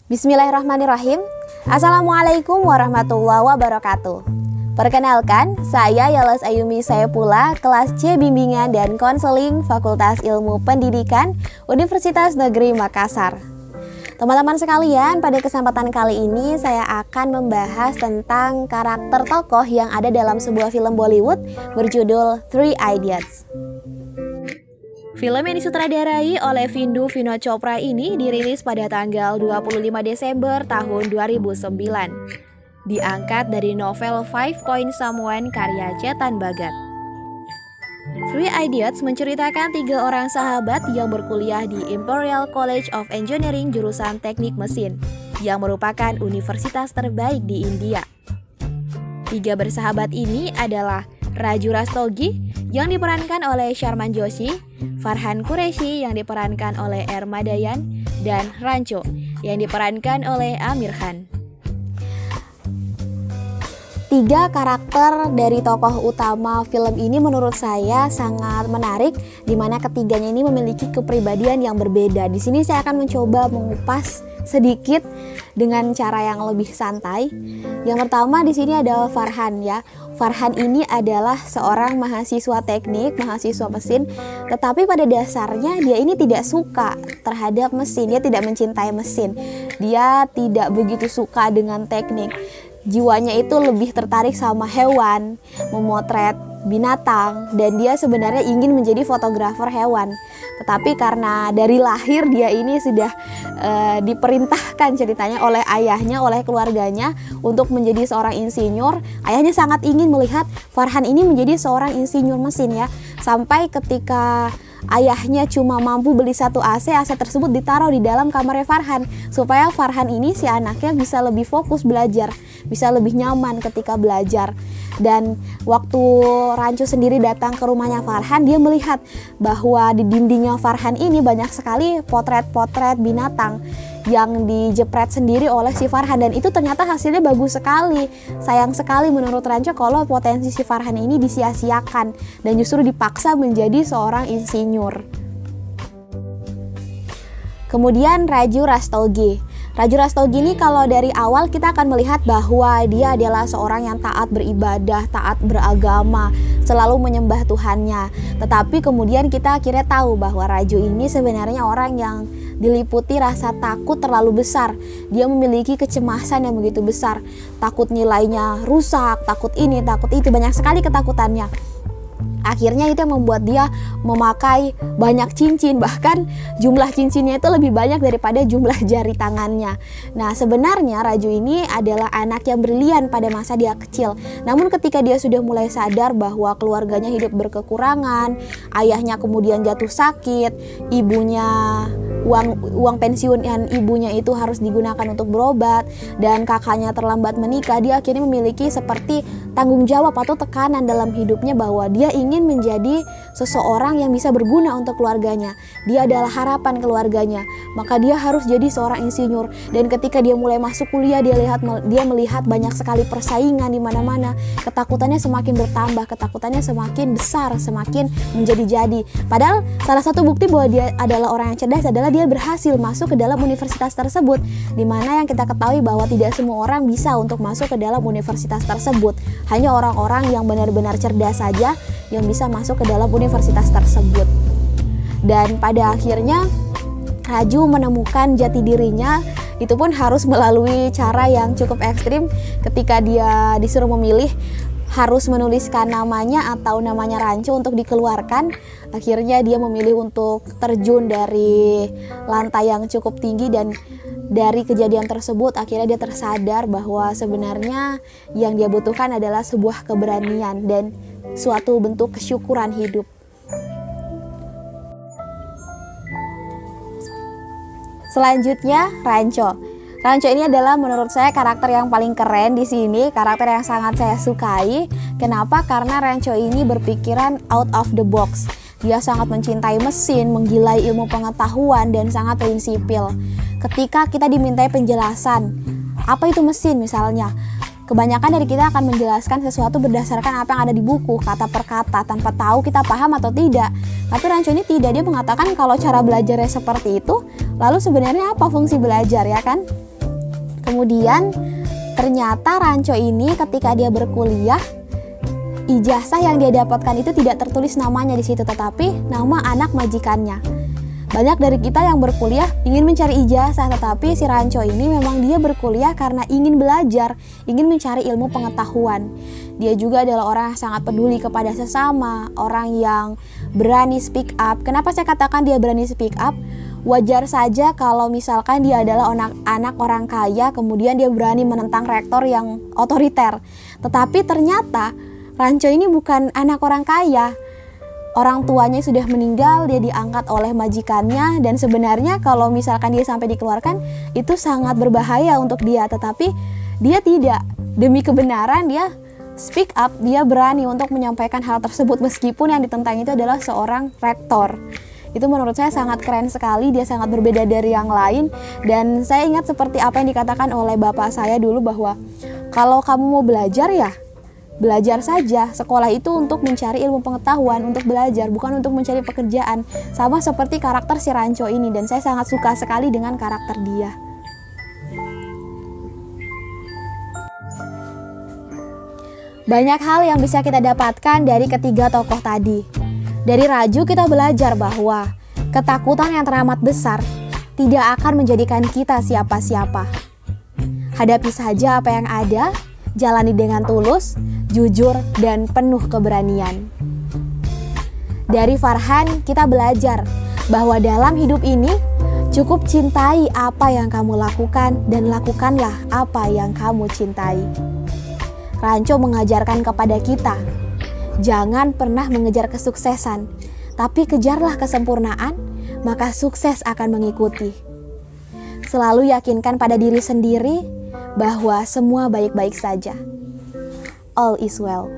Bismillahirrahmanirrahim. Assalamualaikum warahmatullahi wabarakatuh. Perkenalkan, saya Yales Ayumi Saepula, kelas C Bimbingan dan Konseling Fakultas Ilmu Pendidikan Universitas Negeri Makassar. Teman-teman sekalian, pada kesempatan kali ini saya akan membahas tentang karakter tokoh yang ada dalam sebuah film Bollywood berjudul Three Idiots. Film yang disutradarai oleh Vindu Vinod Chopra ini dirilis pada tanggal 25 Desember tahun 2009. Diangkat dari novel Five Point Someone karya Chetan Bhagat. Three Idiots menceritakan 3 orang sahabat yang berkuliah di Imperial College of Engineering jurusan teknik mesin, yang merupakan universitas terbaik di India. 3 bersahabat ini adalah Raju Rastogi yang diperankan oleh Sharman Joshi, Farhan Qureshi yang diperankan oleh R. Madayan, dan Rancho yang diperankan oleh Amir Khan. 3 karakter dari tokoh utama film ini menurut saya sangat menarik, di mana ketiganya ini memiliki kepribadian yang berbeda. Di sini saya akan mencoba mengupas sedikit dengan cara yang lebih santai. Yang pertama di sini ada Farhan ya. Farhan ini adalah seorang mahasiswa teknik, mahasiswa mesin, tetapi pada dasarnya dia ini tidak suka terhadap mesin, dia tidak mencintai mesin. Dia tidak begitu suka dengan teknik. Jiwanya itu lebih tertarik sama hewan, memotret binatang, dan dia sebenarnya ingin menjadi fotografer hewan. Tetapi karena dari lahir dia ini sudah diperintahkan ceritanya oleh ayahnya, oleh keluarganya untuk menjadi seorang insinyur. Ayahnya sangat ingin melihat Farhan ini menjadi seorang insinyur mesin ya. Sampai ketika ayahnya cuma mampu beli 1 AC, AC tersebut ditaruh di dalam kamarnya Farhan supaya Farhan ini, si anaknya, bisa lebih fokus belajar, bisa lebih nyaman ketika belajar. Dan waktu Rancu sendiri datang ke rumahnya Farhan, dia melihat bahwa di dindingnya Farhan ini banyak sekali potret-potret binatang yang dijepret sendiri oleh si Farhan, dan itu ternyata hasilnya bagus sekali. Sayang sekali menurut Rancu kalau potensi si Farhan ini disia-siakan dan justru dipaksa menjadi seorang insinyur. Kemudian Raju Rastogi. Raju Rastogi ini kalau dari awal kita akan melihat bahwa dia adalah seorang yang taat beribadah, taat beragama, selalu menyembah Tuhannya. Tetapi kemudian kita akhirnya tahu bahwa Raju ini sebenarnya orang yang diliputi rasa takut terlalu besar. Dia memiliki kecemasan yang begitu besar. Takut nilainya rusak, takut ini, takut itu, banyak sekali ketakutannya. Akhirnya itu yang membuat dia memakai banyak cincin, bahkan jumlah cincinnya itu lebih banyak daripada jumlah jari tangannya. Nah, sebenarnya Raju ini adalah anak yang brilian pada masa dia kecil. Namun ketika dia sudah mulai sadar bahwa keluarganya hidup berkekurangan, ayahnya kemudian jatuh sakit, ibunya uang pensiunan ibunya itu harus digunakan untuk berobat, dan kakaknya terlambat menikah, dia akhirnya memiliki seperti tanggung jawab atau tekanan dalam hidupnya bahwa dia ingin menjadi seseorang yang bisa berguna untuk keluarganya. Dia adalah harapan keluarganya, maka dia harus jadi seorang insinyur. Dan ketika dia mulai masuk kuliah, dia melihat banyak sekali persaingan di mana-mana. Ketakutannya semakin bertambah, ketakutannya semakin besar, semakin menjadi-jadi. Padahal salah satu bukti bahwa dia adalah orang yang cerdas adalah dia berhasil masuk ke dalam universitas tersebut, di mana yang kita ketahui bahwa tidak semua orang bisa untuk masuk ke dalam universitas tersebut. Hanya orang-orang yang benar-benar cerdas saja yang bisa masuk ke dalam universitas tersebut. Dan pada akhirnya Raju menemukan jati dirinya, itu pun harus melalui cara yang cukup ekstrim. Ketika dia disuruh memilih harus menuliskan namanya atau namanya Rancu untuk dikeluarkan, akhirnya dia memilih untuk terjun dari lantai yang cukup tinggi. Dan dari kejadian tersebut akhirnya dia tersadar bahwa sebenarnya yang dia butuhkan adalah sebuah keberanian dan suatu bentuk kesyukuran hidup. Selanjutnya Rancho. Rancho ini adalah menurut saya karakter yang paling keren di sini, karakter yang sangat saya sukai. Kenapa? Karena Rancho ini berpikiran out of the box. Dia sangat mencintai mesin, menggilai ilmu pengetahuan, dan sangat prinsipil. Ketika kita dimintai penjelasan, apa itu mesin misalnya, kebanyakan dari kita akan menjelaskan sesuatu berdasarkan apa yang ada di buku, kata per kata, tanpa tahu kita paham atau tidak. Tapi Rancho ini tidak, dia mengatakan kalau cara belajarnya seperti itu, lalu sebenarnya apa fungsi belajar, ya kan? Kemudian ternyata Ranco ini ketika dia berkuliah, ijazah yang dia dapatkan itu tidak tertulis namanya di situ, tetapi nama anak majikannya. Banyak dari kita yang berkuliah ingin mencari ijazah, tetapi si Ranco ini memang dia berkuliah karena ingin belajar, ingin mencari ilmu pengetahuan. Dia juga adalah orang yang sangat peduli kepada sesama, orang yang berani speak up. Kenapa saya katakan dia berani speak up? Wajar saja kalau misalkan dia adalah anak orang kaya, kemudian dia berani menentang rektor yang otoriter. Tetapi ternyata Ranco ini bukan anak orang kaya. Orang tuanya sudah meninggal, dia diangkat oleh majikannya, dan sebenarnya kalau misalkan dia sampai dikeluarkan, itu sangat berbahaya untuk dia. Tetapi dia tidak. Demi kebenaran dia speak up, dia berani untuk menyampaikan hal tersebut meskipun yang ditentang itu adalah seorang rektor. Itu menurut saya sangat keren sekali, dia sangat berbeda dari yang lain. Dan saya ingat seperti apa yang dikatakan oleh bapak saya dulu, bahwa kalau kamu mau belajar ya belajar saja. Sekolah itu untuk mencari ilmu pengetahuan, untuk belajar, bukan untuk mencari pekerjaan. Sama seperti karakter si Ranco ini, dan saya sangat suka sekali dengan karakter dia. Banyak hal yang bisa kita dapatkan dari ketiga tokoh tadi. Dari Raju kita belajar bahwa ketakutan yang teramat besar tidak akan menjadikan kita siapa-siapa. Hadapi saja apa yang ada, jalani dengan tulus, jujur, dan penuh keberanian. Dari Farhan kita belajar bahwa dalam hidup ini cukup cintai apa yang kamu lakukan dan lakukanlah apa yang kamu cintai. Ranco mengajarkan kepada kita, jangan pernah mengejar kesuksesan, tapi kejarlah kesempurnaan, maka sukses akan mengikuti. Selalu yakinkan pada diri sendiri bahwa semua baik-baik saja. All is well.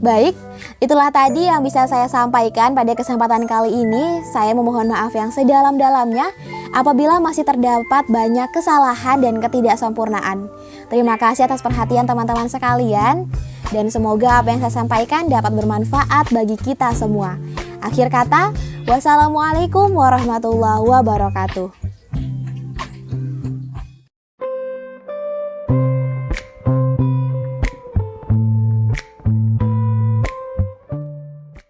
Baik, itulah tadi yang bisa saya sampaikan pada kesempatan kali ini. Saya memohon maaf yang sedalam-dalamnya apabila masih terdapat banyak kesalahan dan ketidaksempurnaan. Terima kasih atas perhatian teman-teman sekalian, dan semoga apa yang saya sampaikan dapat bermanfaat bagi kita semua. Akhir kata, wassalamualaikum warahmatullahi wabarakatuh.